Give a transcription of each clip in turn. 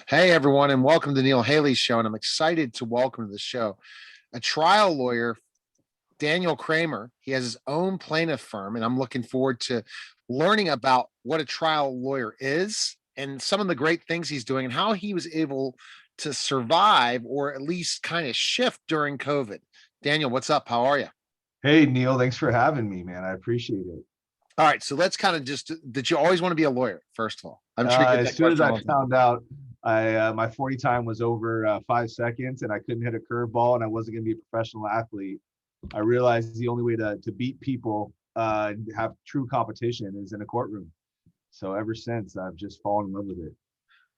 Hey, everyone, and welcome to Neil Haley's show. And I'm excited to welcome to the show a trial lawyer, Daniel Kramer. He has his own plaintiff firm, and I'm looking forward to learning about what a trial lawyer is and some of the great things he's doing and how he was able to survive or at least kind of shift during COVID. Daniel, what's up? How are you? Hey, Neil, thanks for having me, man. I appreciate it. All right, so let's kind of just did you always want to be a lawyer? First of all, I'm sure you get As that soon as question I all the time. found out I my 40 time was over 5 seconds and I couldn't hit a curveball and I wasn't going to be a professional athlete, I realized the only way to beat people, have true competition is in a courtroom. So ever since, I've just fallen in love with it.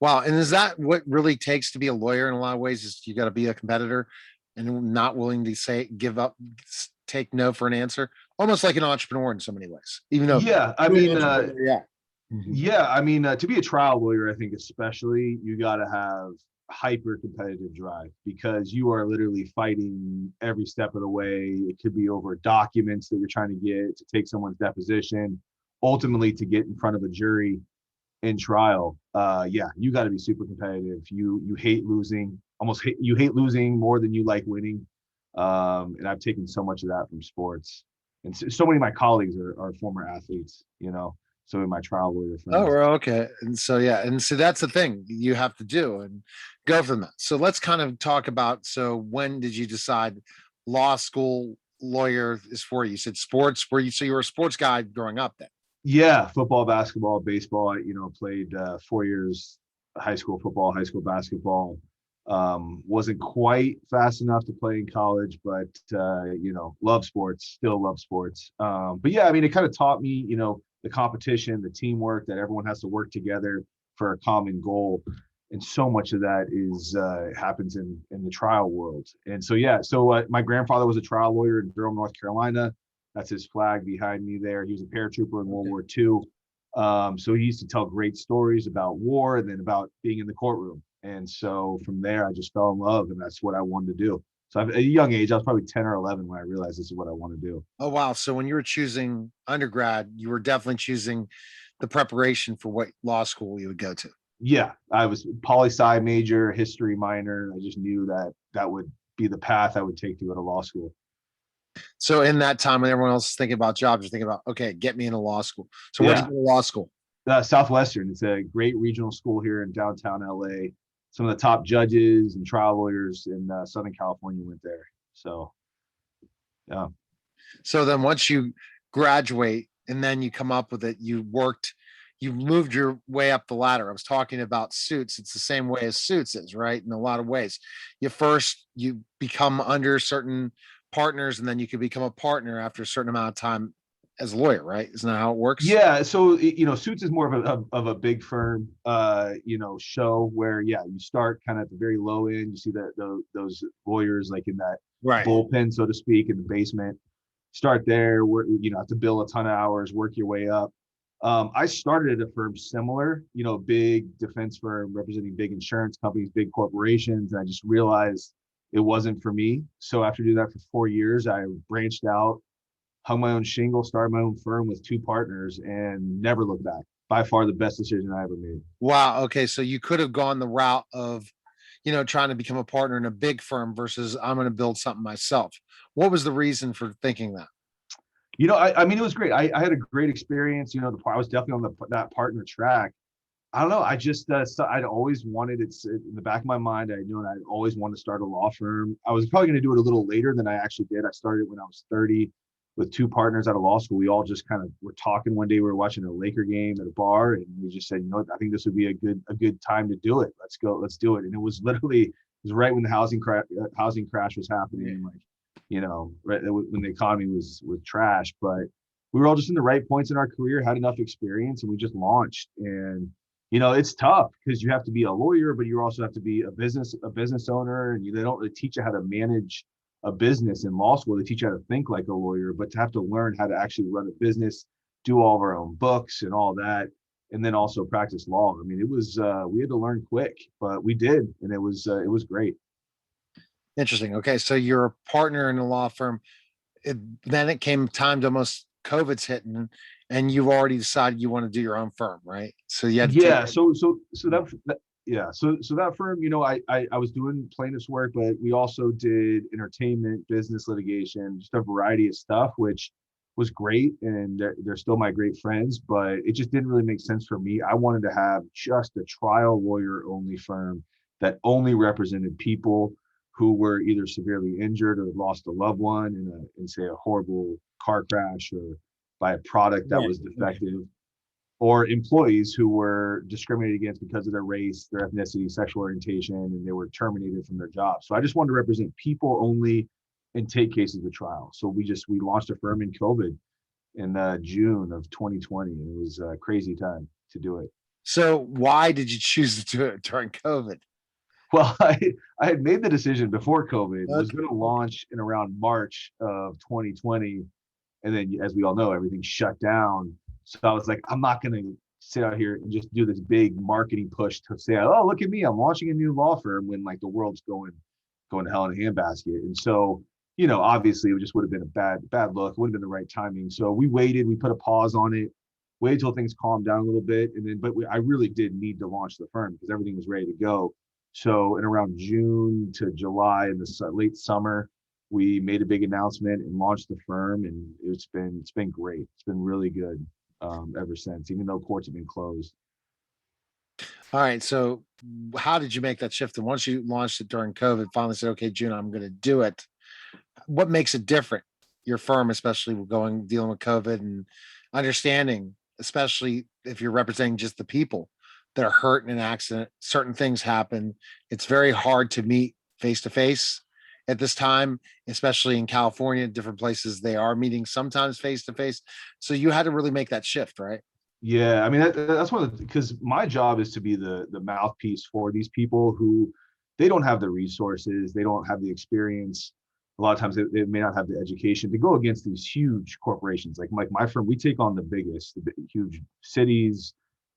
Wow. And is that what really takes to be a lawyer in a lot of ways? Is you got to be a competitor and not willing to say, give up, take no for an answer, almost like an entrepreneur in so many ways, even though Yeah, I you're an mean, entrepreneur, yeah. to be a trial lawyer, I think especially you got to have hyper competitive drive because you are literally fighting every step of the way. It could be over documents that you're trying to get to take someone's deposition, ultimately to get in front of a jury in trial. Yeah, you got to be super competitive. You hate losing, you hate losing more than you like winning. And I've taken so much of that from sports, and so many of my colleagues are former athletes. So many of my trial lawyer Oh, friends. well, okay. And so, yeah. And so that's the thing you have to do and go from that. So let's kind of talk about, so when did you decide law school lawyer is for you? You said sports, so you were a sports guy growing up then. Yeah, football, basketball, baseball. Played 4 years high school football, high school basketball. Wasn't quite fast enough to play in college, but love sports, still love sports. But yeah, I mean, it kind of taught me, the competition, the teamwork, that everyone has to work together for a common goal. And so much of that is happens in the trial world. And so yeah, so my grandfather was a trial lawyer in Durham, North Carolina. That's his flag behind me there. He was a paratrooper in World Okay. War II. So he used to tell great stories about war and then about being in the courtroom. And so from there, I just fell in love, and that's what I wanted to do. So at a young age, I was probably 10 or 11 when I realized this is what I want to do. Oh, wow. So when you were choosing undergrad, you were definitely choosing the preparation for what law school you would go to. Yeah, I was poli sci major, history minor. I just knew that that would be the path I would take to go to law school. So in that time when everyone else is thinking about jobs, you're thinking about, okay, get me into law school. So where'd you Yeah, go to law school? Southwestern. It's a great regional school here in downtown LA. Some of the top judges and trial lawyers in Southern California went there. So, yeah. So then once you graduate and then you come up with it, you moved your way up the ladder. I was talking about suits. It's the same way as suits is, right? In a lot of ways. You become under certain partners and then you can become a partner after a certain amount of time as a lawyer, right? Isn't that how it works? Yeah, so Suits is more of a big firm, show where yeah, you start kind of at the very low end. You see those lawyers like in that Right. bullpen, so to speak, in the basement. Start there, where have to bill a ton of hours, work your way up. I started at a firm similar, big defense firm representing big insurance companies, big corporations, and I just realized it wasn't for me. So after doing that for 4 years, I branched out, hung my own shingle, started my own firm with two partners, and never looked back. By far the best decision I ever made. Wow. Okay. So you could have gone the route of, trying to become a partner in a big firm versus I'm going to build something myself. What was the reason for thinking that? I mean, it was great. I had a great experience. I was definitely on that partner track. I don't know. I just I'd always wanted it's in the back of my mind. I knew I'd always wanted to start a law firm. I was probably going to do it a little later than I actually did. I started when I was 30 with two partners out of law school. We all just kind of were talking one day. We were watching a Laker game at a bar, and we just said, I think this would be a good time to do it. Let's go. Let's do it. And it was right when the housing crash was happening. Like, right when the economy was trash, but we were all just in the right points in our career, had enough experience, and we just launched. And it's tough because you have to be a lawyer, but you also have to be a business owner, and they don't really teach you how to manage a business in law school. They teach you how to think like a lawyer, but to have to learn how to actually run a business, do all of our own books and all that, and then also practice law. I mean, it was we had to learn quick, but we did, and it was great. Interesting. Okay. So you're a partner in a law firm. Then it came time to almost COVID's hitting, and you've already decided you want to do your own firm, right? So you had to take Yeah, so Yeah. So that firm, I was doing plaintiff's work, but we also did entertainment, business litigation, just a variety of stuff, which was great. And they're still my great friends, but it just didn't really make sense for me. I wanted to have just a trial lawyer only firm that only represented people who were either severely injured or lost a loved one in say a horrible car crash or by a product that Right. was defective, or employees who were discriminated against because of their race, their ethnicity, sexual orientation, and they were terminated from their jobs. So I just wanted to represent people only and take cases to trial. So we launched a firm in COVID in June of 2020. And it was a crazy time to do it. So why did you choose to do it during COVID? Well, I had made the decision before COVID, was Okay. going to launch in around March of 2020. And then, as we all know, everything shut down. So I was like, I'm not going to sit out here and just do this big marketing push to say, oh, look at me, I'm launching a new law firm when like the world's going to hell in a handbasket. And so, obviously, it just would have been a bad look. It wouldn't have been the right timing. So we waited. We put a pause on it. Waited till things calmed down a little bit, and then, I really did need to launch the firm because everything was ready to go. So in around June to July in the late summer, we made a big announcement and launched the firm, and it's been great. It's been really good ever since, even though courts have been closed. All right. So how did you make that shift? And once you launched it during COVID, finally said, okay, June, I'm going to do it. What makes it different? Your firm, especially with dealing with COVID and understanding, especially if you're representing just the people that are hurt in an accident, certain things happen. It's very hard to meet face to face at this time, especially in California, different places they are meeting sometimes face to face. So you had to really make that shift, right? Yeah, I mean that's one of the, because my job is to be the mouthpiece for these people who they don't have the resources, they don't have the experience. A lot of times they may not have the education to go against these huge corporations. Like my firm, we take on the biggest, huge cities,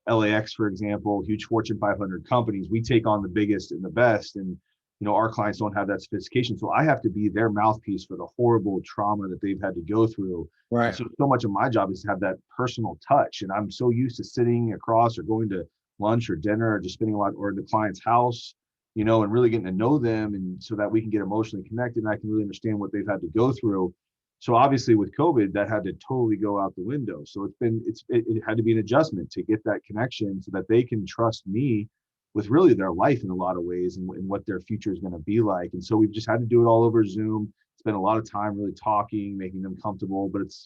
LAX, for example, huge Fortune 500 companies. We take on the biggest and the best, and our clients don't have that sophistication. So I have to be their mouthpiece for the horrible trauma that they've had to go through. And Right. so much of my job is to have that personal touch. And I'm so used to sitting across or going to lunch or dinner or just spending a lot or in the client's house, and really getting to know them, and so that we can get emotionally connected and I can really understand what they've had to go through. So obviously with COVID, that had to totally go out the window. So it had to be an adjustment to get that connection so that they can trust me with really their life in a lot of ways, and what their future is going to be like. And so we've just had to do it all over Zoom. Spend a lot of time really talking, making them comfortable, but it's,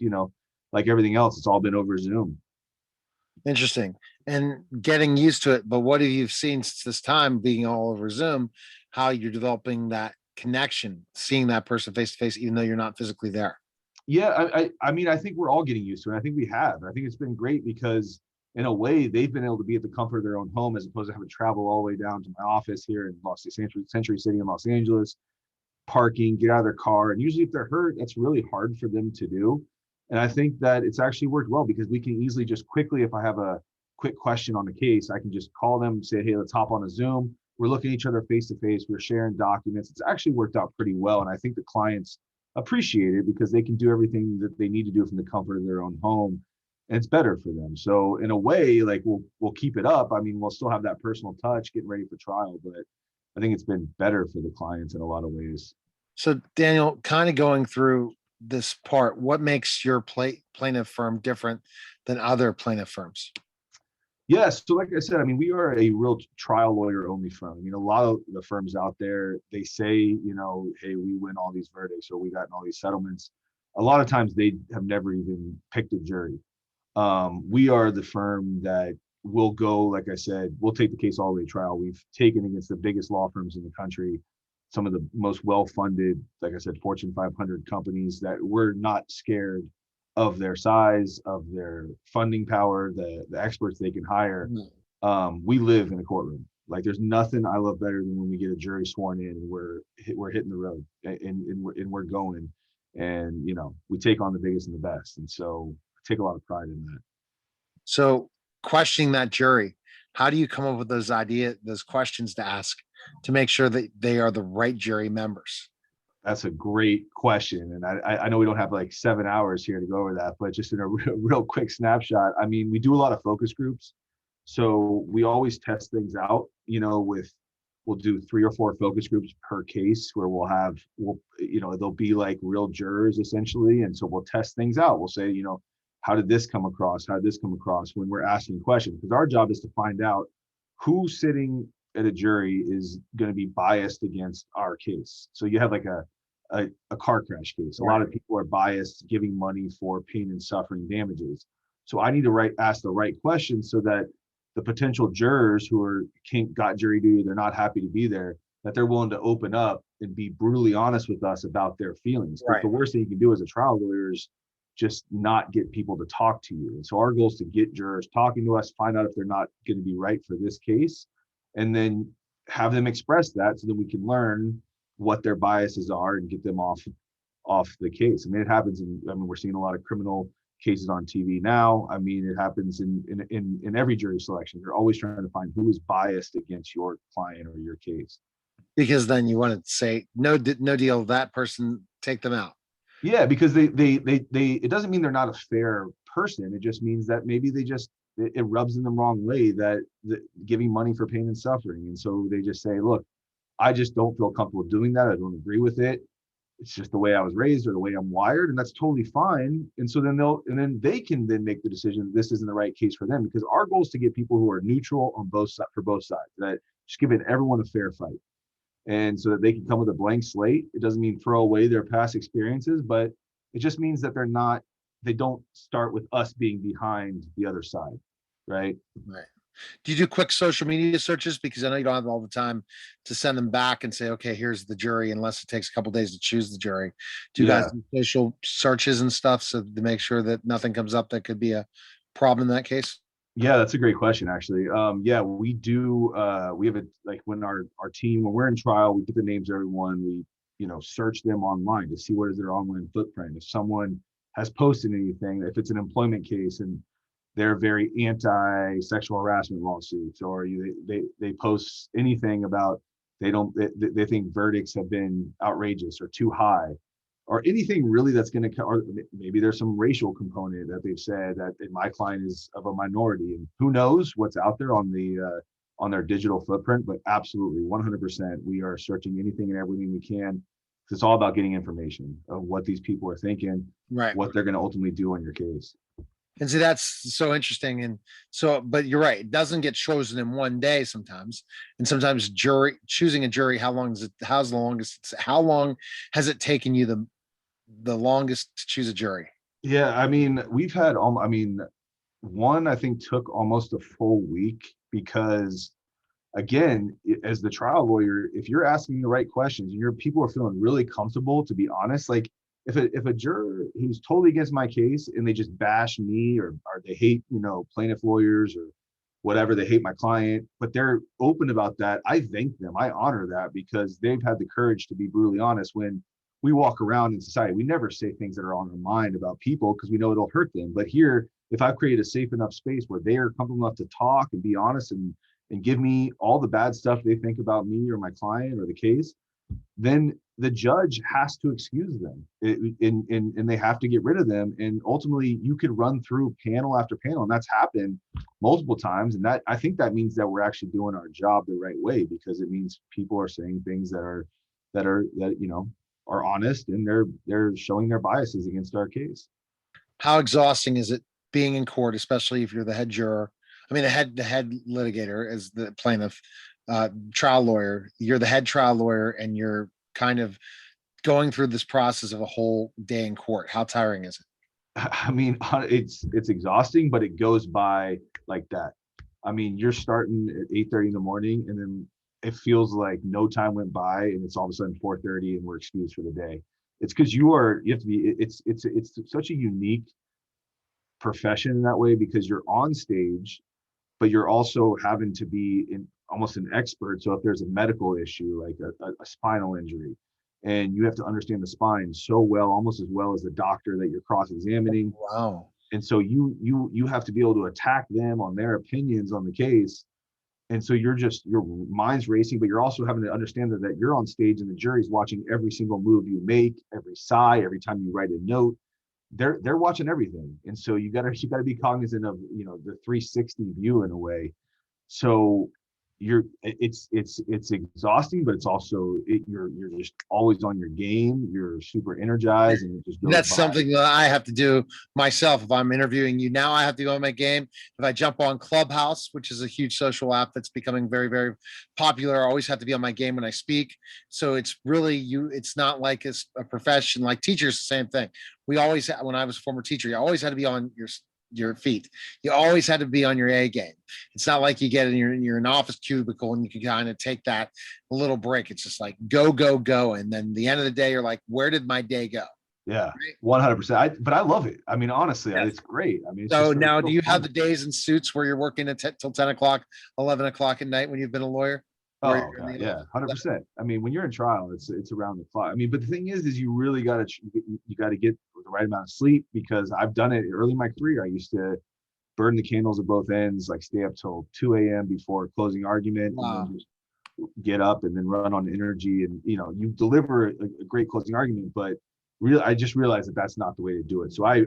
like everything else, it's all been over Zoom. Interesting. And getting used to it. But what have you seen since this time being all over Zoom? How you're developing that connection, seeing that person face to face, even though you're not physically there. Yeah, I mean, I think we're all getting used to it. I think we have. I think it's been great because in a way they've been able to be at the comfort of their own home as opposed to having to travel all the way down to my office here in Century City in Los Angeles, parking, get out of their car. And usually if they're hurt, that's really hard for them to do. And I think that it's actually worked well because we can easily just quickly, if I have a quick question on the case, I can just call them, say, hey, let's hop on a Zoom. We're looking at each other face to face. We're sharing documents. It's actually worked out pretty well. And I think the clients appreciate it because they can do everything that they need to do from the comfort of their own home. And it's better for them. So in a way, like we'll keep it up. I mean, we'll still have that personal touch getting ready for trial, but I think it's been better for the clients in a lot of ways. So, Daniel, kind of going through this part, what makes your plaintiff firm different than other plaintiff firms? Yes. So like I said, I mean, we are a real trial lawyer only firm. I mean, a lot of the firms out there, they say, hey, we win all these verdicts or we got in all these settlements. A lot of times they have never even picked a jury. We are the firm that will go, like I said, we'll take the case all the way to trial. We've taken against the biggest law firms in the country, some of the most well-funded, like I said, Fortune 500 companies that we're not scared of their size, of their funding power, the experts they can hire. Mm. We live in a courtroom. Like there's nothing I love better than when we get a jury sworn in and we're hitting the road and we're going, and we take on the biggest and the best, and so I take a lot of pride in that. So, questioning that jury, how do you come up with those questions to ask to make sure that they are the right jury members? That's a great question, and I know we don't have like 7 hours here to go over that, but just in a real quick snapshot. I mean, we do a lot of focus groups. So we always test things out, we'll do 3 or 4 focus groups per case where they'll be like real jurors essentially. And so we'll test things out. We'll say, how did this come across? How did this come across when we're asking questions? Because our job is to find out who sitting at a jury is going to be biased against our case. So you have like a car crash case. A lot of people are biased giving money for pain and suffering damages. So I need to ask the right questions so that the potential jurors who got jury duty, they're not happy to be there, that they're willing to open up and be brutally honest with us about their feelings. Because the worst thing you can do as a trial lawyer is just not get people to talk to you. And so our goal is to get jurors talking to us, find out if they're not going to be right for this case, and then have them express that so that we can learn what their biases are and get them off the case. I mean, it happens we're seeing a lot of criminal cases on TV now. I mean, it happens in every jury selection. They're always trying to find who is biased against your client or your case. Because then you want to say, no deal, that person, take them out. Yeah, because they it doesn't mean they're not a fair person. It just means that maybe it rubs them the wrong way that giving money for pain and suffering. And so they just say, look, I just don't feel comfortable doing that. I don't agree with it. It's just the way I was raised or the way I'm wired, and that's totally fine. And so then they can then make the decision this isn't the right case for them, because our goal is to get people who are neutral on both sides, for both sides, that just giving everyone a fair fight. And so that they can come with a blank slate. It doesn't mean throw away their past experiences, but it just means that they don't start with us being behind the other side. Right. Right. Do you do quick social media searches? Because I know you don't have all the time to send them back and say, okay, here's the jury, unless it takes a couple days to choose the jury. Do you guys do social searches and stuff so to make sure that nothing comes up that could be a problem in that case? Yeah, that's a great question, actually. Yeah, we do. We have when our team, when we're in trial, we get the names of everyone. We, search them online to see what is their online footprint. If someone has posted anything, if it's an employment case and they're very anti-sexual harassment lawsuits, or they post anything about they think verdicts have been outrageous or too high, or anything really that's going to, or maybe there's some racial component that they've said that my client is of a minority, and who knows what's out there on their digital footprint. But absolutely 100% we are searching anything and everything we can. It's all about getting information of what these people are thinking, right, what they're going to ultimately do on your case. And see, that's so interesting. And so, but you're right, it doesn't get chosen in one day sometimes. And sometimes choosing a jury, how long has it taken you the longest to choose a jury? Yeah, I mean, we've had one I think took almost a full week, because again, as the trial lawyer, if you're asking the right questions and your people are feeling really comfortable to be honest, like if a juror who's totally against my case and they just bash me, or they hate, plaintiff lawyers or whatever, they hate my client, but they're open about that, I thank them. I honor that, because they've had the courage to be brutally honest. When we walk around in society, we never say things that are on our mind about people because we know it'll hurt them. But here, if I've created a safe enough space where they are comfortable enough to talk and be honest and give me all the bad stuff they think about me or my client or the case, then the judge has to excuse them, and they have to get rid of them. And ultimately, you could run through panel after panel, and that's happened multiple times. And that, I think that means that we're actually doing our job the right way, because it means people are saying things that are honest, and they're showing their biases against our case. How exhausting is it being in court, especially if you're the head juror? I mean, the head litigator as the plaintiff, trial lawyer. You're the head trial lawyer, and you're kind of going through this process of a whole day in court. How tiring is it? I mean, it's exhausting, but it goes by like that. I mean, you're starting at 8:30 in the morning, and then it feels like no time went by, and it's all of a sudden 4:30, and we're excused for the day. It's because you have to be. It's such a unique profession in that way, because you're on stage, but you're also having to be almost an expert. So if there's a medical issue, like a spinal injury, and you have to understand the spine so well, almost as well as the doctor that you're cross-examining. Wow. And so you have to be able to attack them on their opinions on the case. And so your mind's racing, but you're also having to understand that you're on stage and the jury's watching every single move you make, every sigh, every time you write a note. they're watching everything. And so you gotta be cognizant of, the 360 view in a way. So it's exhausting, but it's also you're just always on your game. You're super energized, and it just And goes that's by. something that I have to do myself. If I'm interviewing you now, I have to go on my game. If I jump on Clubhouse, which is a huge social app that's becoming very, very popular, I always have to be on my game when I speak. So it's really it's not like it's a profession like teachers, the same thing. We always, when I was a former teacher, you always had to be on your feet. You always had to be on your A game. It's not like you get in your an office cubicle and you can kind of take that a little break. It's just like go, go, go. And then the end of the day, you're like, where did my day go? Yeah, Right? 100%. But I love it. I mean, honestly, Yes. it's great. I mean, So it's now, do so you have fun. the days and suits where you're working till 10 o'clock, 11 o'clock at night when you've been a lawyer? Where Oh you're in God, the yeah, office? 100%. I mean, when you're in trial, it's around the clock. I mean, but the thing is you really got to get the right amount of sleep, because I've done it early in my career. I used to burn the candles at both ends, like stay up till 2 a.m. before closing argument, and then Wow. just get up and then run on energy. And you deliver a great closing argument, but really, I just realized that that's not the way to do it. So I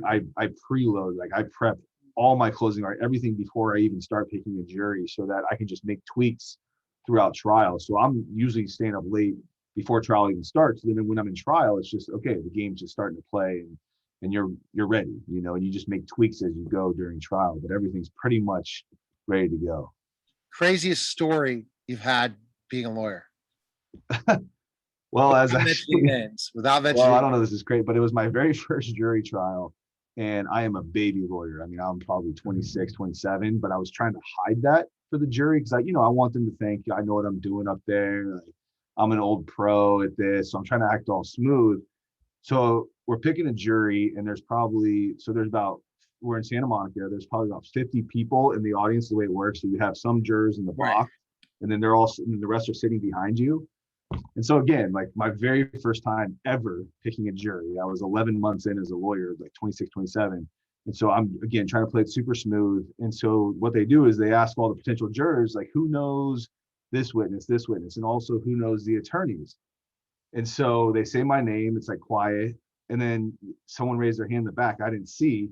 preload, like I prep all my closing art, everything before I even start picking a jury, so that I can just make tweaks throughout trial. So I'm usually staying up late before trial even starts. And then when I'm in trial, it's just okay, the game's just starting to play, and you're ready, and you just make tweaks as you go during trial, but everything's pretty much ready to go. Craziest story you've had being a lawyer? Well, as Without mentioning actually, names. Without well, I mentioning. don't know, this is great, but it was my very first jury trial, and I am a baby lawyer. I mean, I'm probably 26, 27, but I was trying to hide that for the jury, because I want them to think I know what I'm doing up there. Like, I'm an old pro at this, so I'm trying to act all smooth. So we're picking a jury, and we're in Santa Monica. There's probably about 50 people in the audience, the way it works. So you have some jurors in the Right. box, and then the rest are sitting behind you. And so again, like my very first time ever picking a jury, I was 11 months in as a lawyer, like 26, 27. And so I'm again trying to play it super smooth. And so what they do is they ask all the potential jurors, like, who knows this witness, and also who knows the attorneys. And so they say my name, it's like quiet. And then someone raised their hand in the back, I didn't see.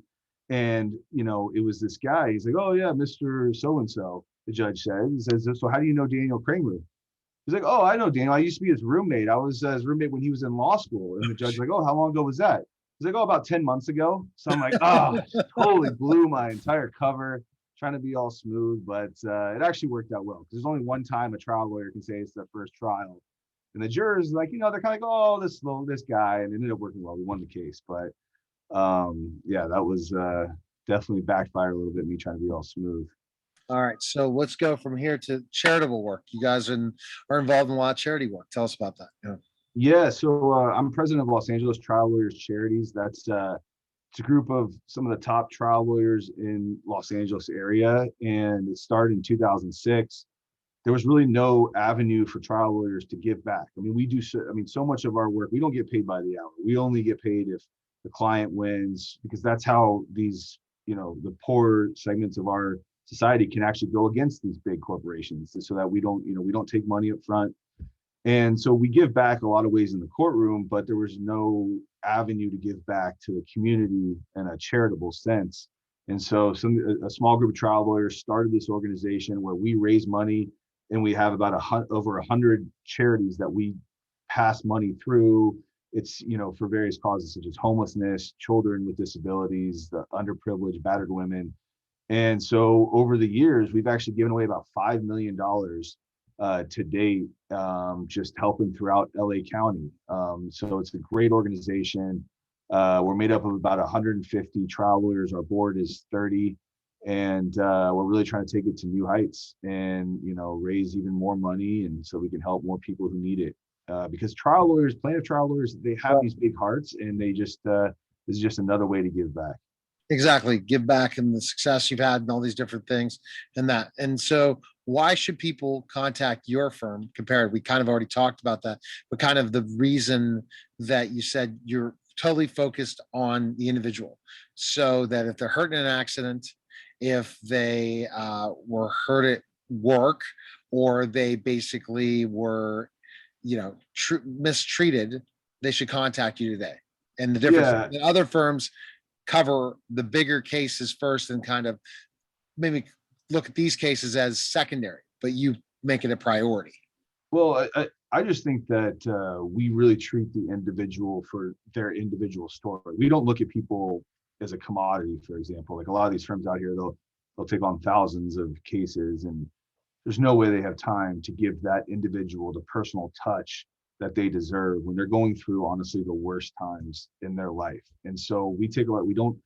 And, it was this guy. He's like, oh, yeah, Mr. So and so, the judge said. He says, so how do you know Daniel Kramer? He's like, oh, I know Daniel. I used to be his roommate. I was his roommate when he was in law school. And the judge's like, oh, how long ago was that? He's like, oh, about 10 months ago. So I'm like, oh, totally blew my entire cover, trying to be all smooth. But it actually worked out well, because there's only one time a trial lawyer can say it's their first trial. And the jurors, like, they're kind of like, oh, this guy. And it ended up working well. We won the case. But yeah, that was definitely backfired a little bit, me trying to be all smooth. All right. So let's go from here to charitable work. You guys are involved in a lot of charity work. Tell us about that. Yeah. Yeah, so I'm president of Los Angeles Trial Lawyers Charities. It's a group of some of the top trial lawyers in Los Angeles area, and it started in 2006. There was really no avenue for trial lawyers to give back. I mean, so much of our work, we don't get paid by the hour. We only get paid if the client wins, because that's how these, the poor segments of our society can actually go against these big corporations, so that we don't take money up front. And so we give back a lot of ways in the courtroom, but there was no avenue to give back to the community in a charitable sense. And so a small group of trial lawyers started this organization where we raise money, and we have about over 100 charities that we pass money through. It's, for various causes such as homelessness, children with disabilities, the underprivileged, battered women. And so over the years, we've actually given away about $5 million to date, just helping throughout LA County. So it's a great organization. We're made up of about 150 trial lawyers. Our board is 30, and we're really trying to take it to new heights, and raise even more money, and so we can help more people who need it. Because plaintiff trial lawyers, they have these big hearts, and they just this is just another way to give back. Exactly. Give back and the success you've had and all these different things and that. And so why should people contact your firm compared? We kind of already talked about that, but kind of the reason that you said you're totally focused on the individual, so that if they're hurt in an accident, if they were hurt at work, or they basically were, mistreated, they should contact you today. And the difference Yeah, in other firms, cover the bigger cases first and kind of maybe look at these cases as secondary, but you make it a priority. Well, I just think that we really treat the individual for their individual story. We don't look at people as a commodity, for example. Like a lot of these firms out here, they'll take on thousands of cases, and there's no way they have time to give that individual the personal touch that they deserve when they're going through, honestly, the worst times in their life. And so we don't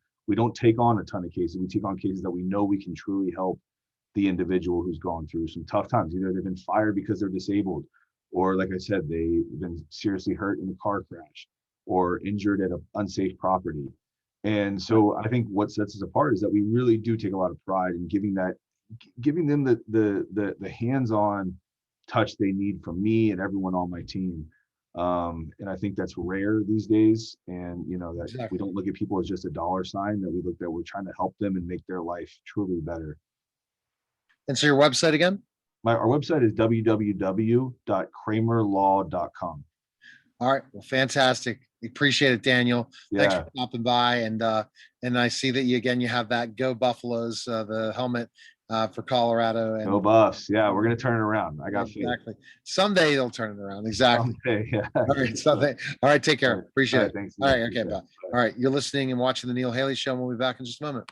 take on a ton of cases. We take on cases that we know we can truly help the individual who's gone through some tough times. Either they've been fired because they're disabled, or like I said, they've been seriously hurt in a car crash or injured at an unsafe property. And so I think what sets us apart is that we really do take a lot of pride in giving them the hands-on touch they need from me and everyone on my team. And I think that's rare these days. And that Exactly. we don't look at people as just a dollar sign, that we're trying to help them and make their life truly better. And so your website again? Our website is www.kramerlaw.com. All right. Well, fantastic. Appreciate it, Daniel. Thanks Yeah. for stopping by. And I see that you have that Go Buffaloes, the helmet for Colorado. And Go Buffs. Yeah, we're gonna turn it around. I got faith. exactly. Someday they'll turn it around. Exactly. Someday, yeah. All right. Someday. All right. Take care. Appreciate it. Thanks. All right. Okay. Bye. All right. You're listening and watching the Neil Haley Show. We'll be back in just a moment.